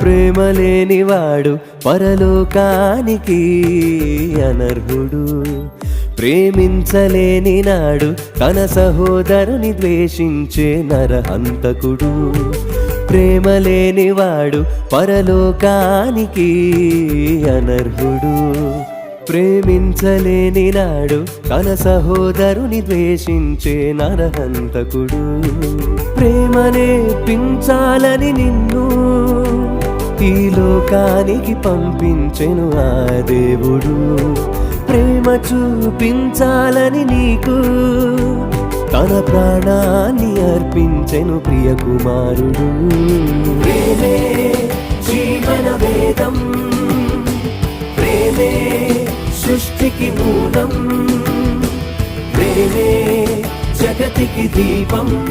ప్రేమ లేనివాడు పరలోకానికి అనర్హుడు. ప్రేమించలేని నాడు తన సహోదరుని ద్వేషించే నరహంతకుడు. ప్రేమ లేనివాడు పరలోకానికి అనర్హుడు. ప్రేమించలేని నాడు తన సహోదరుని ద్వేషించే నరహంతకుడు. ప్రేమ నేర్పించాలని నిన్ను ఈ లోకానికి పంపించెను ఆ దేవుడు. ప్రేమ చూపించాలని నీకు తన ప్రాణాన్ని అర్పించెను ప్రియ కుమారుడు. ప్రేమే జీవన వేదం, ప్రేమే సృష్టికి మూలం, ప్రేమే జగతికి దీపం.